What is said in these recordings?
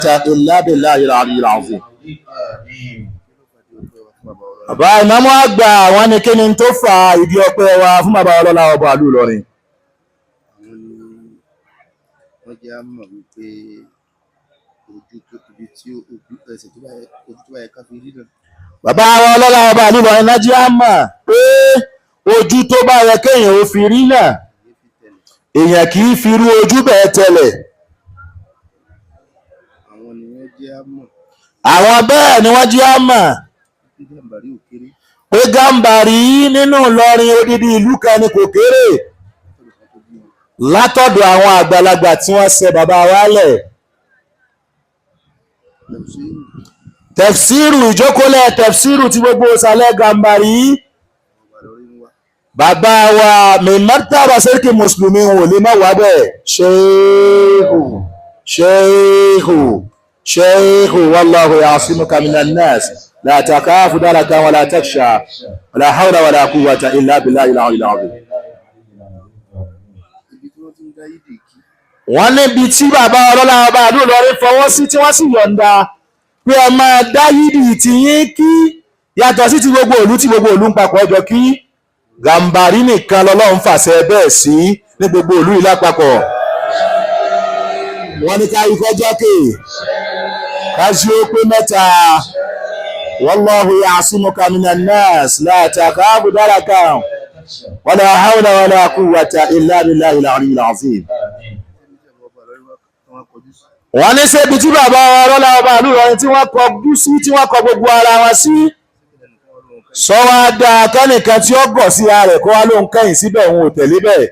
إلا بالله العلي العظيم. Bàbá ìmáàmù àgbà wọ́n ní kí ni tó fa ìdí ọpẹ́ wa fún bàbá ọlọ́lá ọba ìlú Ìlọrin. Wọ́n jẹ́ àmọ̀ wípé ojú tó ibi tí ojú ẹsẹ̀ tó bá yẹ ká fi rí náà. Bàbá ọlọ́lá ọba ìlú Ìlọrin náà jẹ́ àmọ̀ pé ojú tó bá yẹ kéèyàn ó fi rí náà èèyàn kì í fi irú ojú bẹ́ẹ̀ tẹ́lẹ̀. Àwọn ni wọ́n jẹ́ àmọ̀. Àwọn bẹ́ẹ̀ ni wọ́n jẹ́ àmọ̀ pé Gàmbàrí nínú Ìlọrin odidi ìlú kan ni kò kéré látọ̀dọ̀ àwọn àgbàlagbà tí wọ́n ṣe bàbá wálẹ̀. Tẹ̀fsíìrù ìjókòólẹ̀ tẹ̀fsíìrù tí gbogbo ìsàlẹ̀ Gàmbàrí bàbá wa mẹ́mọ́tàbà sẹ́ríkì mùsùlùmí wò lè má wà bẹ́ẹ̀. ṣéhù wallahu ya'simuka minan nas la takafu daraka wala taksha wala hawla wala quwwata illa billahi al-aliyyil azim. Wọ́n níbi tí bàbá ọlọ́lá ọba ìlú Ìlọrin fọwọ́ sí tí wọ́n sì yọ̀ǹda pé ẹ máa dá yídì tí yín kí yàtọ̀ sí ti gbogbo ìlú tí gbogbo ìlú ń papọ̀ ọjọ́ kí Gàmbàrí nìkan lọ́lọ́run fàṣẹ bẹ́ẹ̀ sí ní gbogbo ìlú yìí lápapọ̀. Wọ́n ní ká ikọ́ jọ́kè ká ṣe ó pé mẹ́ta. Wallahu ya'simuka minan nas la takafu daraka wala hawla wala quwwata illa billahi al-aliyyil azim. Wọ́n ní ṣebí tí bàbá ọlọ́lá ọba ìlú Ìlọrin tí wọ́n kọjú sí tí wọ́n kọ gbogbo ara wọn sí sọ wá dáa kẹ́nìkan tí ó gọ̀ sí ara rẹ̀ kó wá ló ń kẹ́yìn síbẹ̀ òun ò tẹ̀lé bẹ́ẹ̀.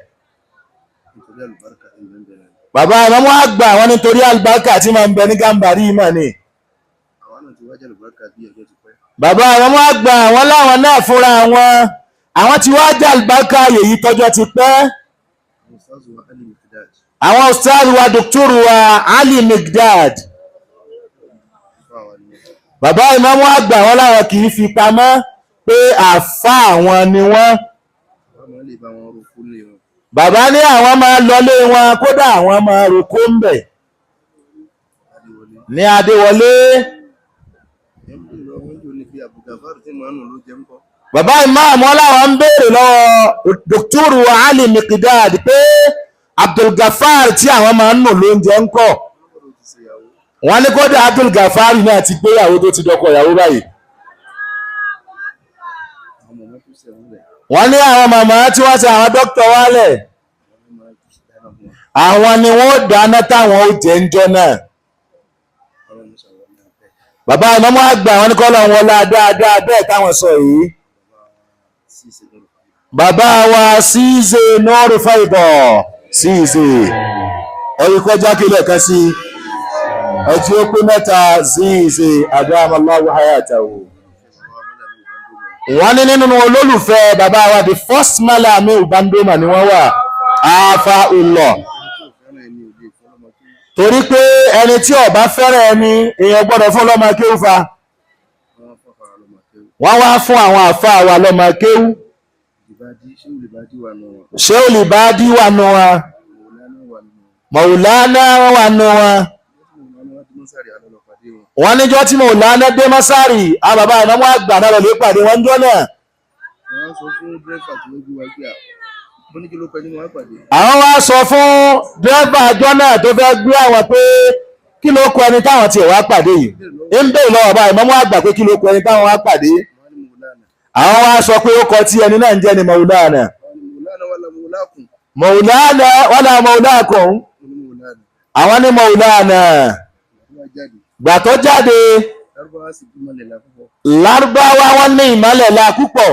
Bàbá ìmáàmù àgbà wọn nítorí àlùbáríkà tí máa ń bẹ ní Gàmbàrí mọ̀ ni. Bàbá ìmáàmù àgbà wọn láwọn náà fúnra wọn àwọn tí wá jẹ́ àlùbáríkà yèyí tọ́jọ́ ti pẹ́. Àwọn ustaz wa dòkítọ́rù wa Ali Migdad. Bàbá ìmáàmù àgbà wọn láwọn kì í fi pamọ́ pé àfá àwọn ni wọ́n. Bàbá ní àwọn máa lọlé wọn kódà àwọn máa roko ń bẹ̀. Ní Adéwọlé. Bàbá ìmáàmù láwọn ń béèrè lọ́wọ́ dòkítọ́rù Ali Migdad pé Abdulgafar tí àwọn máa ń nù lóúnjẹ ń kọ́. Wọ́n ní kódà Abdulgafar náà ti gbéyàwó tó ti dọkọ ìyàwó báyìí. Wọ́n ní àwọn màmá tí wọ́n ṣe àwọn dókítà wálẹ̀ àwọn ni wọ́n dáná táwọn ó jẹ ń jọ náà. Bàbá ìmáàmù àgbà wọn ní kọ́ lọ wọn dáadáa bẹ́ẹ̀ táwọn sọ yìí. Bàbá wa ṣíṣe nọ́ọ̀rù fáìbọ̀ ṣíṣe ọyí kọjá kílẹ̀ kan sí ọjí ó pé mẹ́ta ṣíṣe adamallahu hayatahu. Wọ́n ní nínú olólùfẹ́ bàbá wa the first malami ubandoma ni wọ́n wà afa ulọ torí pé ẹni tí ó bá fẹ́rẹ̀ ẹni èèyàn gbọ́dọ̀ fún lọ́mọ kéwú fa. Wọ́n wá fún àwọn àfá wa lọ́mọ kéwú. Ṣé olùbádí wà nù wọn Mọ̀wùlánà wà nù wọn. Wọ́n níjọ́ tí Mọ̀wùlánà dé Mọ́sárì àwọn bàbá ìmáàmù àgbà náà lọ lè pàdé wọn jọ náà. Àwọn wá sọ fún dírẹ́fà àjọ náà tó fẹ́ gbé àwọn pé kí ló kọ ẹni táwọn ti wá pàdé yìí. ń bèèrè lọ́wọ́ bàbá ìmáàmù àgbà pé kí ló kọ ẹni táwọn wá pàdé. Àwọn wá sọ pé ó kọ tí ẹni náà ń jẹ́ ni Mọ̀wùlánà. Mọ̀wùlánà wala mọ̀wùlákùn. Àwọn ní Mọ̀wùlánà gbà tó jáde Lárúbáwá wọ́n ní ìmọ́lẹ̀ la púpọ̀.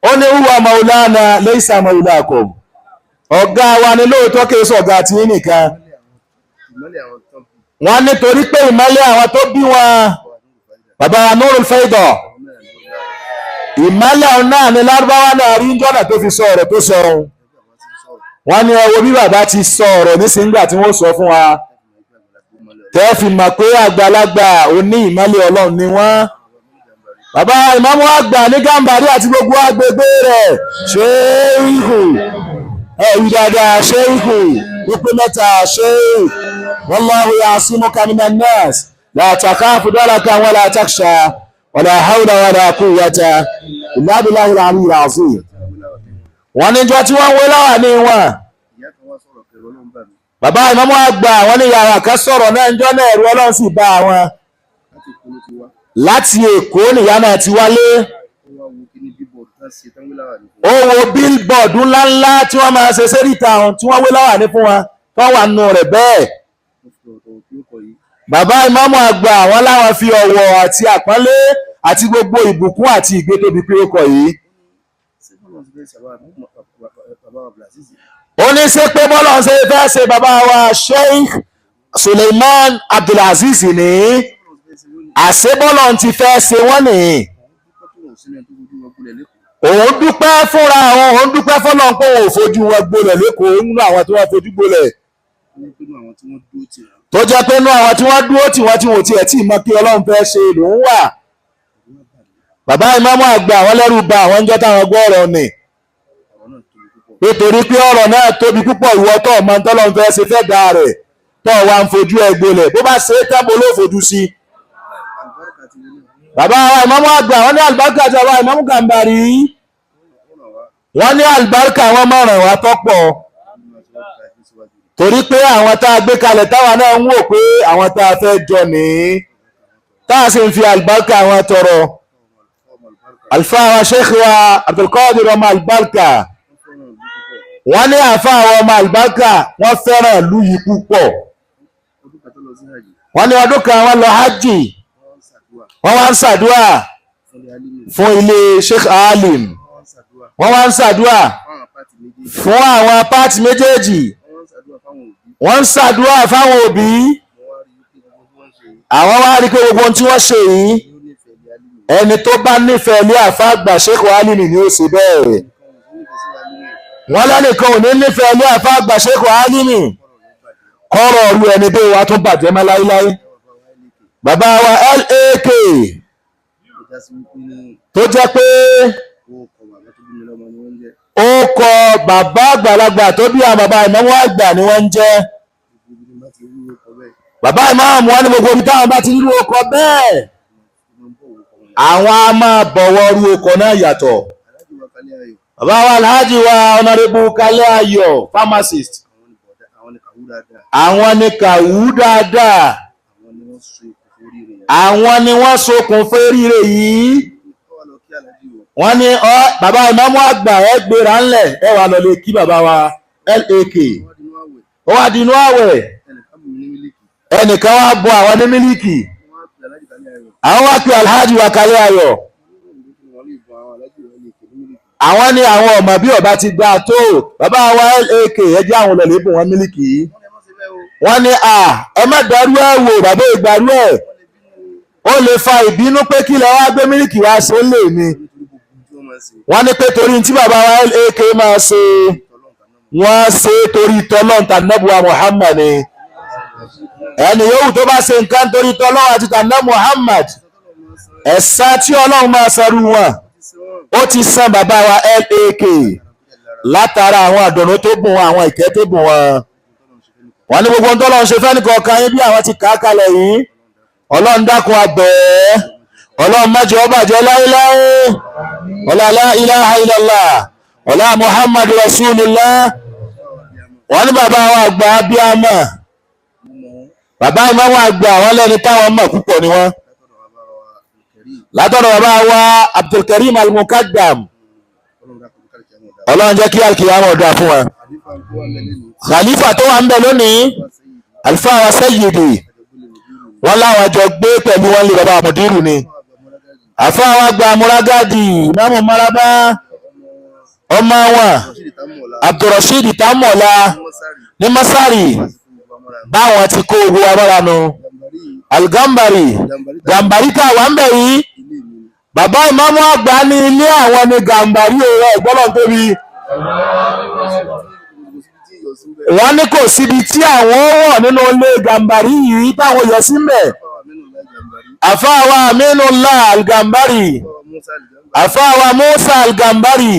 Ó ní huwa Mọ̀wùlánà laysa mọ̀wùlákùn. Ọ̀gá wa ni lóòótọ́ kìí sọ̀gá tí nìkan. Wọ́n nítorí pé ìmọ́lẹ̀ àwọn tó bí wọn bàbá Nurul Faida ìmọ́lẹ̀ náà ni Lárúbáwá náà rí jọ́nà tó fi sọ ọ̀rọ̀ tó sọ ohun. Wọ́n ní ẹ wo bí bàbá ti sọ ọ̀rọ̀ nísìngbà tí wọ́n sọ fún wa tẹ́ fi mọ̀ pé àgbàlagbà oní ìmọ́lẹ̀ Ọlọ́run ni wọ́n. Bàbá ìmáàmù àgbà ní Gàmbàrí àti gbogbo agbègbè rẹ̀ ṣéhù ẹ̀rí dáadáa ṣéhù wípé mẹ́ta ṣe wallahu ya'simuka minan nas la takhafu darakan wala takhsha wala hawla wala quwwata illa billahil aliyyil azim. wọ́n níjọ́ tí wọ́n wé láwà ní wọn bàbá ìmámù àgbà wọ́n ní yàrá kan sọ̀rọ̀ náà níjọ́ náà ẹ̀rù Ọlọ́run sì bá àwọn láti Èkó nìyá náà ti wálé. ó wo billboard ńláńlá tí wọ́n máa ṣe séríta àwọn tí wọ́n wé láwà ní fún wọn tó wà nù rẹ̀ bẹ́ẹ̀. bàbá ìmámù àgbà wọ́n láwọn fi ọ̀wọ̀ àti àpọ́nlé àti gbogbo ìbùkún àti ìgbé tóbi pé ó kọ yìí. ó ní ṣé pé bọ́lá ń ṣe fẹ́ ṣe bàbá wa Sheikh Suleiman Abdulaziz ní àṣẹ bọ́lá ti fẹ́ ṣe wọ́n nìyí. òun dúpẹ́ fúnra àwọn òun dúpẹ́ fọ́lọ́n pé òun ò fojú wọn gbolẹ̀ lẹ́kọ̀ọ́ nínú àwọn tí wọ́n fojú gbolẹ̀ tó jẹ́ pé nínú àwọn tí wọ́n dúró tí wọ́n tiẹ̀ tí mọ̀ kí Ọlọ́run fẹ́ ṣe lòun wà. bàbá ìmámù àgbà àwọn lẹ́rù bà àwọn jọ́ táwọn gbọ́ ọ̀rọ̀ nì nítorí pé ọ̀rọ̀ náà tóbi púpọ̀ ìwọ tó ọmọ tọ́lọ́run fẹ́ ṣe fẹ́ dá rẹ̀ tó wà ń fojú ẹ gbolẹ̀ bó bá ṣe é tẹ́bọ̀ ló fojú sí. bàbá àwọn ìmámù àgbà wọ́n ní àlùbáríkà tí àwọn ìmámù Gàmbàrí wọ́n ní àlùbáríkà wọn mọ̀ràn wá tọ́pọ̀ torí pé àwọn tá a gbé kalẹ̀ táwa náà ń wò pé àwọn tá a fẹ́ jọ ní tá a sì ń fi àlùbáríkà wọn tọrọ. àlùfáà wa Sheikh wa Abdulkadir ọmọ àlùbáríkà wọ́n ní àfáà àwọn ọmọ àlùbáríkà wọ́n fẹ́ràn ìlú yìí púpọ̀. wọ́n ní ọdún kan wọ́n lọ hajj wọ́n wá ń ṣàdúà fún ilé Sheikh Alim wọ́n wá ń ṣàdúà fún àwọn pàtì méjèèjì wọ́n ń ṣàdúà fáwọn òbí. àwọn wá rí pé gbogbo ohun tí wọ́n ṣe yìí ẹni tó bá nífẹ̀ẹ́ ilé àfáà àgbà Sheikh Alim ni ó ṣe bẹ́ẹ̀. wọ́n lẹ́nìkan ò ní nífẹ̀ẹ́ ilé àfáà àgbà Sheikh Alim kọ́rọ̀ ọ̀rú ẹni bí wa tún bàjẹ́ mọ́ láíláí. bàbá wa LAK tó jẹ́ pé ó kọ bàbá àgbàlagbà tó bí àwọn bàbá ìmámù àgbà ni wọ́n ń jẹ́. bàbá ìmámù wọn ní gbogbo omi táwọn bá ti rú ọkọ̀ bẹ́ẹ̀ àwọn a máa bọ̀wọ̀ rú ọkọ̀ náà yàtọ̀. bàbá wa Alhaji wa Honorable Kalẹ́ Ayọ̀ pharmacist àwọn ni kàwú dáadáa àwọn ni wọ́n sokùn fẹ́ríire yìí. wọ́n ní bàbá ìmámù àgbà ẹ gbéra ńlẹ̀ ẹ wà lọ lè kí bàbá wa LAK ó wá dínú àwẹ̀ ẹnìkan wá bọ àwọn ní mílíkì àwọn wá pé Alhaji wa Kalẹ́ Ayọ̀ àwọn ní àwọn ọmọ bí ọba ti gbà tó bàbá wa LAK ẹjẹ́ àwọn lọ́lẹ́ bùn wọn mílíkì wọ́n ní ẹ má dárú ẹ̀ wò bàbá ìgbàrú ẹ̀ ó lè fa ìbínú pé kí lẹ wá gbé mílíkì wá ṣe lè ní. wọ́n ní pé torí tí bàbá wa LAK máa ṣe wọ́n ṣe torí tọ́lọ́n tànàbùwà Muhammad ni ẹni yòówù tó bá ṣe nǹkan torí tọ́lọ́n àti tànàbù Muhammad ẹ̀san tí Ọlọ́run máa ṣerú wọn ó ti san bàbá wa LAK látara àwọn àdùnnú tó bùn wọn àwọn ìkẹ́ tó bùn wọn. wọ́n ní gbogbo tọ́lọ́run ṣe fẹ́ nìkan kan yín bí àwọn ti kà á kalẹ̀ yìí Ọlọ́run dákun abẹ́ Ọlọ́run má jẹ́ ó bàjẹ́ láéláé ọlá la ilaha illallah ọlá Muhammadu Rasulullah. wọ́n ní bàbá wa àgbà abíámà bàbá ìmámù àgbà àwọn lẹ́ni táwọn mọ̀ púpọ̀ ni wọ́n látọ̀dọ̀ bàbá wa Abdulkarim al-Mukaddam Ọlọ́run jẹ́ kí alkiyama ọ̀dọ́ fún wa. khalifa tó wà ń bẹ lónìí alfa wa Sayyidi wọ́n láwọn jọ gbé pẹ̀lú wọn lè bàbá àmùdírù ni àfa àwọn àgbà amúrágádì ìmáàmù maraba ọmọ wọn Abdulrasheed Tamola ní Masari báwọn ti kó ogun amára nu Al-Gambari Gambari tá wà ń bẹ̀ yìí bàbá ìmáàmù àgbà ní ilé àwọn ní Gambari òwò ìgbọ́lọ̀ tóbi. wọ́n ní kò síbi tí àwọn wọ̀ nínú ilé Gambari yìí táwọn yọ sí mẹ́. àfáàwà Aminullah Al-Gambari àfáàwà Musa Al-Gambari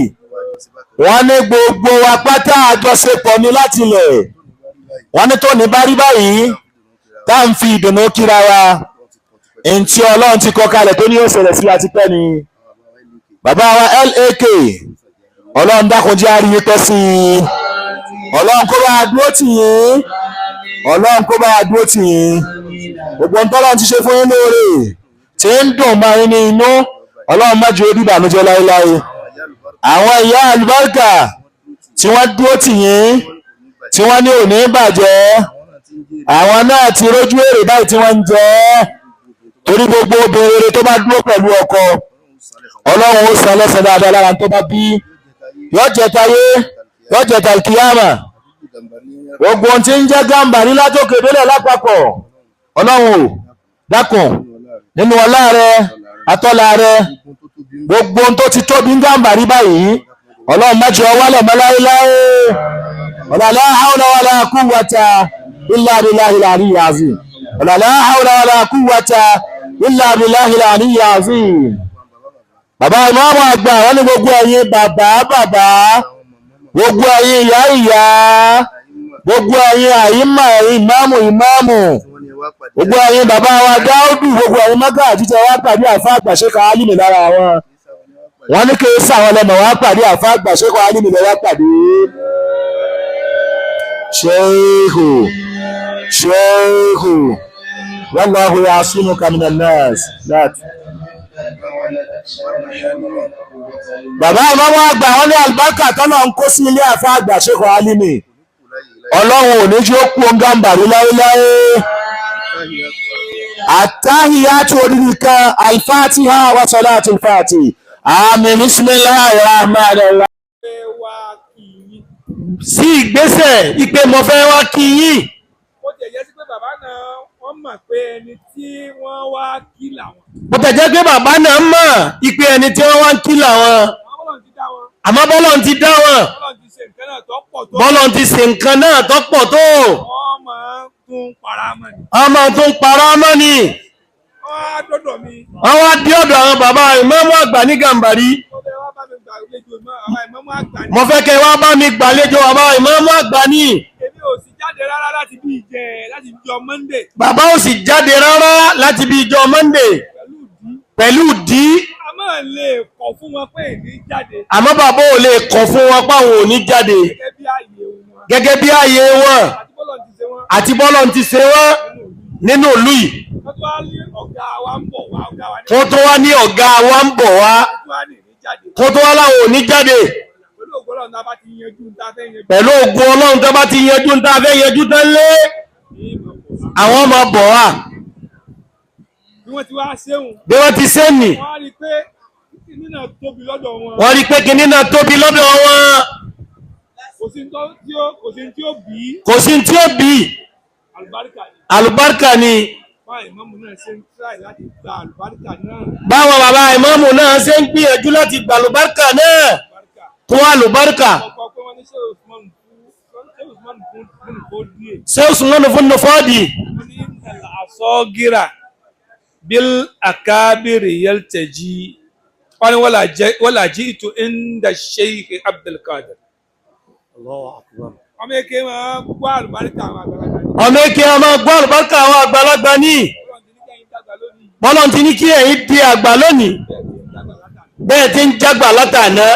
wọ́n ní gbogbo wa pátá àjọṣepọ̀ ní láti lẹ̀ wọ́n ní tó ní bá rí báyìí tá à ń fi ìdùnnú kíra wa èyí tí Ọlọ́run ti kọ kalẹ̀ tó ní ó ṣẹlẹ̀ sí wa ti pẹ́ ni bàbá wa LAK Ọlọ́run dákun jẹ́ àríyé tọ́ sí i Ọlọ́run kó bá dúró tì yín Ọlọ́run kó bá dúró tì yín gbogbo ntọ́lọ́run ti ṣe fún yín lóore tí ń dùn máa ń ní inú Ọlọ́run má jẹ́ ó dìbànújẹ́ láéláé àwọn ìyá àlùbáríkà tí wọ́n dúró tì yín tí wọ́n ní òní bàjẹ́ àwọn náà ti rójú èrè báyìí tí wọ́n ń jẹ́ torí gbogbo obìnrin rere tó bá dúró pẹ̀lú ọkọ Ọlọ́run ó san lẹ́san dáadáa lára tó bá bí yóò jẹ tayé yóò jẹ tàlkìyàmà gbogbo ohun tí ń jẹ́ gàmbà ní látòkè délẹ̀ lápapọ̀ Ọlọ́run ò dákun nínú ọlá rẹ atọ́lá rẹ gbogbo ohun tó ti tóbi ń gàmbà rí báyìí Ọlọ́run má jẹ́ wálẹ̀ mọ́ láéláé la hawla wala quwwata illa billahil aliyyil azim la hawla wala quwwata illa billahil aliyyil azim. Bàbá ìmáàmù àgbà wọ́n ní gbogbo ẹ̀yin bàbá gbogbo ẹ̀yin ìyá gbogbo ẹ̀yin àyímà ìmáàmù gbogbo ẹ̀yin bàbá wa Dáúdù gbogbo ẹ̀yin mọ́gà àjíjẹ wá pàdé àfá àgbà Ṣékù Álímì lára wọn wọ́n ní kí sáwọn lẹ́mọ̀ wá pàdé àfá àgbà Ṣékù Álímì lẹ́wà pàdé Ṣéhù wallahu ya'simuka minan nas. Bàbá ìmáàmù àgbà wọ́n ní àlùbáríkà tọ́lọ̀ ń kó sí ilé àfá àgbà Ṣékù Álímì Ọlọ́run ò ní jí ó kú ọ̀ngàmbà rí láéláé àtàhíyàtù orílẹ̀ kan al-Fatiha wa salatul Fati àmín bismillahir rahmanir rahim. Sí ìgbésẹ̀ ìpè mo fẹ́ wá kí yín. Ó tẹ̀ jẹ́ sí pé bàbá náà wọ́n mọ̀ pé ẹni tí wọ́n wá kí làwọn. Ó tẹ̀ jẹ́ pé bàbá náà mọ̀ ìpè ẹni tí wọ́n wá kí làwọn. Àmọ́ Bọ́lọ́run ti dá wọn. Bọ́lọ́run ti ṣe nǹkan náà tó pọ̀ tó. Wọ́n máa tún para mọ́ ni. Wọ́n máa tún para mọ́ ni. Wọ́n á dọ́dọ̀ mi. Wọ́n wá dé ọ̀dọ̀ àwọn bàbá ìmáàmù àgbà ní Gàmbàrí. Mo fẹ́ kẹ́ wá bá mi gbàlejò bàbá ìmáàmù àgbà ní. Èmi ò sì jáde rárá láti bí ìjọ Monday. Bàbá ò sì jáde rárá láti bí ìjọ Monday. Pẹ̀lú ìdí. A máa lè kọ̀ fún wọn pé èmi jáde. Àmọ́ bàbá ò lè kọ̀ fún wọn páwọn ò ní jáde. Gẹ́gẹ́ bí ààyè wọn. Àti Bọ́lọ́run ti ṣe wọ́n nínú ìlú yìí. Wọ́n tó wá ní ọ̀gá wa ń bọ̀ wá. Kó tó wá láwọn ò ní jáde. Pẹ̀lú ògùn Ọlọ́run tá bá ti yanjú ń tá fẹ́ yanjú tẹ́lẹ̀. Àwọn ọmọ bọ̀ wá. Bí wọ́n ti wá ṣéhùn. Bí wọ́n ti ṣe nì. Wọ́n rí pé kíní náà tóbi lọ́dọ̀ wọn. Kò sí tí ó bí. Àlùbáríkà ni. Báwọn bàbá ìmáàmù náà ṣe ń gbìyànjú láti gba àlùbáríkà náà tó àlùbáríkà. Ṣé Usman fún Nufadi? Asọ́gíra bil akabiri yaltaji wọ́n ni wọ́n làjí ìtò inda Sheikh Abdul Qadir. Ọmọ èké máa gbọ́ àlùbáríkà àwọn àgbàlagbà ní. Bọ́lọ́run ti ní kí ẹ̀yin di àgbà lónìí. Bẹ́ẹ̀ tí ń jágbà látàná.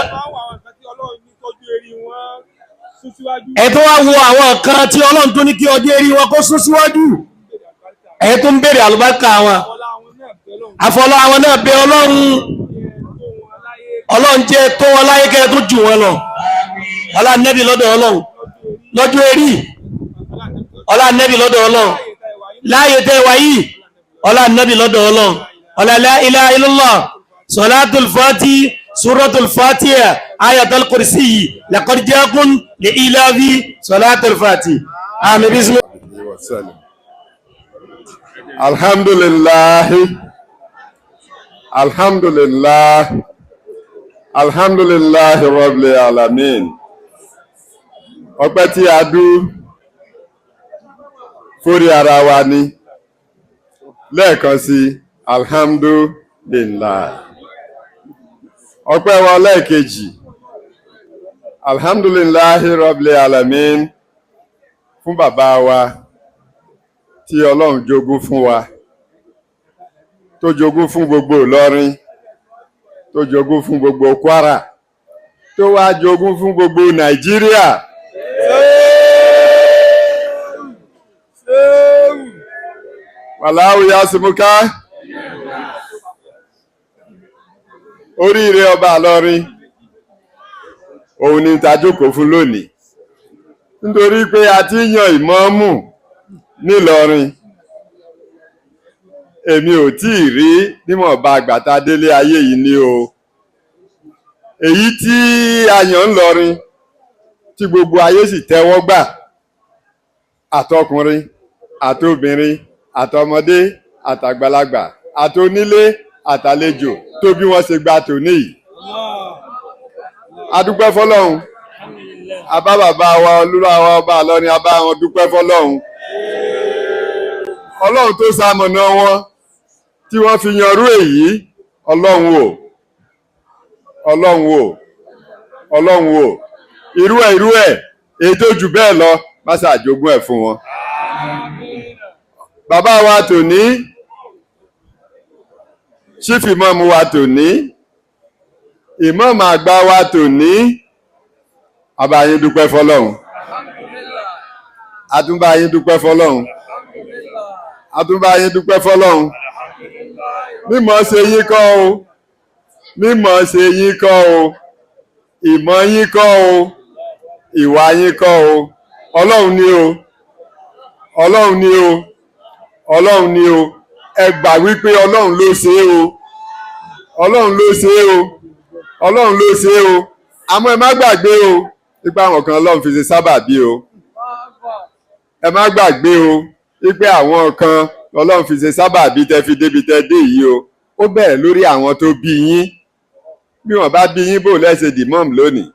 Ẹ tó wá wo àwọn kan tí Ọlọ́run tó ní kí ọjọ́ eré wọn kó sún síwájú. Ẹ tó ń béèrè àlùbáríkà wọn. Àfọlọ́ àwọn náà bẹ Ọlọ́run jẹ́ tó wọn láyé kẹ́ tó jù wọn lọ. Ọlá nẹ́bì lọ́dọ̀ Ọlọ́run. Lọ́jọ́ eré. Ọlá nẹ́bì lọ́dọ̀ Ọlọ́run. Láyé tẹ́ wáyé. Ọlá nẹ́bì lọ́dọ̀ Ọlọ́run. Ọlá la ilaha illallah. Salatul Fati, Suratul Fatiha, Ayatul Kursi, laqad ja'akum li ilafi Salatul Fati. Àmín bismillah. Alhamdulillah Rabbil Alamin. Ọpẹ́ tí a dú fórí ara wa ni lẹ́ẹ̀kan sí alhamdulillah. Ọpẹ́ wa lẹ́ẹ̀kejì alhamdulillah Rabbil Alamin fún bàbá wa tí Ọlọ́run jogún fún wa, tó jogún fún gbogbo Ìlọrin, tó jogún fún gbogbo Kwara, tó wá jogún fún gbogbo Nàìjíríà. Wàláwù yásímúká. Oríire ọba Ìlọrin òun ni tajókòó fún lónìí, nítorí pé a ti yan ìmáàmù nílọrin. Èmi ò tí ì rí níwọ̀nba àgbàtà délé ayé yìí ni o. Èyí tí a yàn ńlọrin tí gbogbo ayé sì tẹ́wọ́ gbà, àtọkùnrin àtobìnrin àtọmọdé àtàgbàlagbà àtonílé àtàlejò tó bí wọ́n ṣe gba tòní yìí. A dúpẹ́ fọ́lọ́run. Abá bàbá wa olúwa wa ọba Ìlọrin, abá wọn dúpẹ́ fọ́lọ́run. Ọlọ́run tó ṣamọ̀nà wọn tí wọ́n fi yanrú èyí, Ọlọ́run o, Ọlọ́run o, Ọlọ́run o, irú ẹ̀ èyí tó jù bẹ́ẹ̀ lọ má ṣàjogún ẹ̀ fún wọn. Bàbá wa tòní, Chief Imam wa tòní, Imam àgbà wa tòní, abá yín dúpẹ́ fọ́lọ́run. Àtúnbá yín dúpẹ́ fọ́lọ́run. Àtúnbá yín dúpẹ́ fọ́lọ́run. Mímọ̀ ṣe yín kọ́ o, mímọ̀ ṣe yín kọ́ o, ìmọ̀ yín kọ́ o, ìwà yín kọ́ o. Ọlọ́run ni o, Ọlọ́run ni o, Ọlọ́run ni o. Ẹ gbà wípé Ọlọ́run ló ṣe é o, Ọlọ́run ló ṣe é o, Ọlọ́run ló ṣe é o. Àmọ́ ẹ má gbàgbé o, wípé àwọn kan Ọlọ́run fi ṣe sábàbí o. Ẹ má gbàgbé o, wípé àwọn kan Ọlọ́run fi ṣe sábàbí tẹ́ fi débi tẹ́ dé yìí o. Ó bẹ̀rẹ̀ lórí àwọn tó bí yín. Bí wọ́n bá bí yín bò lẹ́sẹ̀ dìmọ́m lónìí.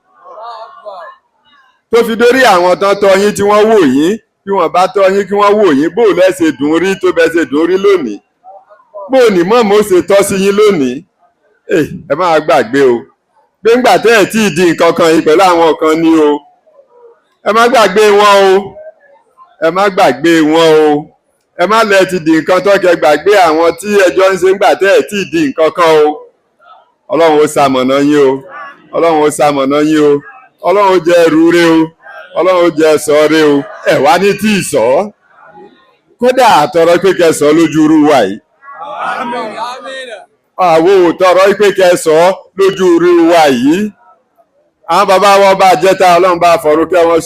Tó fi dórí àwọn tán tọ́ yín tí wọ́n wò yín. Bí wọ́n bá tọ́ yín kí wọ́n wò yín bò lẹ́sẹ̀ dùn rí tó bẹ́ ṣe dùn rí lónìí. Bó ní mọ́mọ́ ó ṣe tọ́ sí yín lónìí. Ẹ má gbàgbé o. Pé ńgbà tẹ́ ẹ̀ tí ì di nǹkan kan yìí pẹ̀lú àwọn kan ni o. Ẹ má gbàgbé wọn o. Ẹ má gbàgbé wọn o. Ẹ má lẹ ti di nǹkan tó kẹ́ gbàgbé àwọn tí ẹjọ́ ń ṣe ńgbà tẹ́ ẹ̀ tí ì di nǹkan kan o. Ọlọ́run ó ṣamọ̀nà yín o. Ọlọ́run ó ṣamọ̀nà yín o. Ọlọ́run ó jẹ́ ẹrú rẹ o. Ọlọ́run ó jẹ́ ẹ̀sọ́ rẹ o. Ẹ wá ní tí ì sọ. Kódà àtọrọ pé kẹ́ sọ lójú irú wa yìí. Àwọn òtọrọ pé kẹ́ sọ lójú irú wa yìí. Àwọn bàbá wọn bá jẹ́ta Ọlọ́run bá fọ̀rùn kẹ́ wọn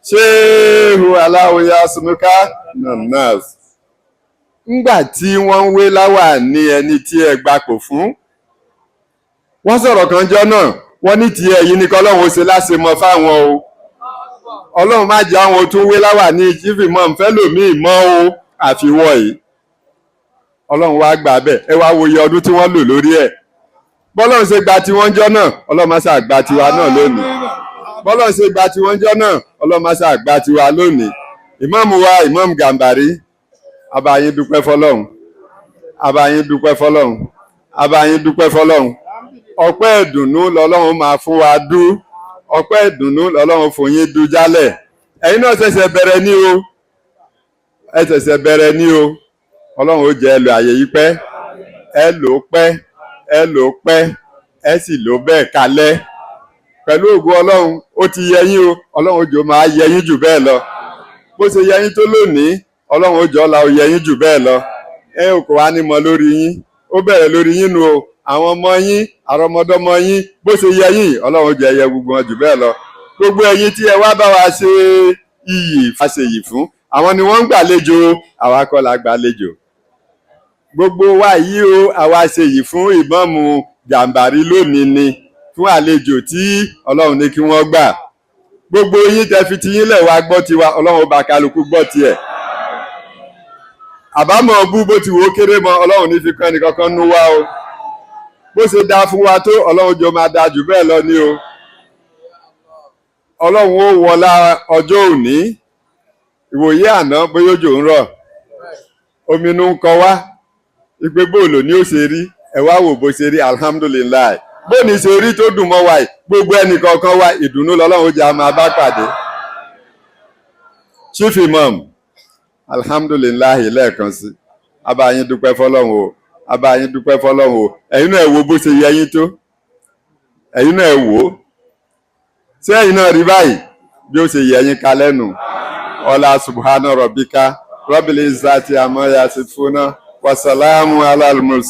ṣéèrù aláwọ̀ yasumuka nanas. Ńgbà tí wọ́n ń wé láwà ní ẹni tí ẹ gbapò fún, wọ́n sọ̀rọ̀ kan jọ náà, wọ́n ní ti ẹ̀yìn ní kọ́lọ́run ó ṣe láṣemọ fáwọn o. Ọlọ́run má jẹ́ àwọn tún wé láwà ní Chief Imam fẹ́lòmíì mọ́ o àfiwọ́ yìí. Ọlọ́run wá gbà bẹ́ẹ̀, ẹ wá wòye ọdún tí wọ́n lò lórí ẹ̀. Bọ́lọ́run ṣe gba tiwọn jọ náà, Ọlọ́run má ṣe àgbà tiwa náà lónìí. Bọ́lọ́run ṣe gba tiwọn jọ náà, Ọlọ́run má ṣe àgbà tiwa lónìí. Imam wa Imam Gàmbàrí, abá yín dúpẹ́ fọ́lọ́run, abá yín dúpẹ́ fọ́lọ́run, abá yín dúpẹ́ fọ́lọ́run. Ọpẹ́ ìdùnnú lọ́lọ́run máa fún wa dú, ọpẹ́ ìdùnnú lọ́lọ́run fún yín dú jálẹ̀. Ẹ̀yin náà ṣẹ̀ṣẹ̀ bẹ̀rẹ̀ ní o, ẹ ṣẹ̀ṣẹ̀ bẹ̀rẹ̀ ní o. Ọlọ́run ó jẹ́ ẹ lò àyè yìí pẹ́, ẹ lò ó pẹ́, ẹ lò ó pẹ́, ẹ sì lò bẹ́ẹ̀ kalẹ̀. Pẹ̀lú ògo Ọlọ́run ó ti yẹ yín o, Ọlọ́run ó jọ máa yẹ yín jù bẹ́ẹ̀ lọ. Bó ṣe yẹ yín tó lónìí, Ọlọ́run ó jọ la ó yẹ yín jù bẹ́ẹ̀ lọ. Ẹ ò kò wá ní mọ lórí yín, ó bẹ̀rẹ̀ lórí yín nu o. Àwọn ọmọ yín, àrọmọdọ́mọ yín, bó ṣe yẹ yín, Ọlọ́run ó jẹ ẹyẹ gbogbo wọn jù bẹ́ẹ̀ lọ. Gbogbo ẹ̀yin tí ẹ wá bá wa ṣe iyì fàṣeyì fún, àwọn ni wọ́n ń gbàlejò, àwa kọ́ la gbàlejò. Gbogbo wa yìí o, àwa ṣe yìí fún Ìmáàmù Gàmbàrí lónìí ni, fún àlejò tí Ọlọ́run ní kí wọ́n gbà. Gbogbo yín tẹ́ fi ti yín lẹ̀ wá gbọ́ tiwa, Ọlọ́run ó bá kálukú gbọ́ tiẹ̀. Àbámọ̀ bú bó ti wò ó kéré mọ́, Ọlọ́run ní fi kán ẹnì kankan nú wá o. Bó ṣe dáa fún wa tó, Ọlọ́run jọ máa dáa jù bẹ́ẹ̀ lọ ní o. Ọlọ́run ó wọlá ọjọ́ òní, ìwòye àná bóyá òjò ń rọ̀, omi inú ń kọ wá, ìpè bóòlò ni ó ṣe rí, ẹ wá wò bó ṣe rí, alhamdulillah. Bó ní ṣe rí tó dùn mọ́ wa yìí, gbogbo ẹnìkọ̀ọ̀kan wa ìdùnnú lọ́lọ́run ó jẹ́ a máa bá pàdé. Chief Imam, alhamdulillahi lẹ́ẹ̀kan sí, abáyín dúpẹ́ fọ́lọ́run o, abáyín dúpẹ́ fọ́lọ́run o, ẹ̀yin náà ẹ wo bó ṣe yẹ yín tó, ẹ̀yin náà ẹ wò ó, ṣé ẹ̀yin náà rí báyìí bí ó ṣe yẹ yín kalẹ̀ nù. Ọlá subhana rabbika rabbil izzati amma yasifuna wa salamun alal mursalin.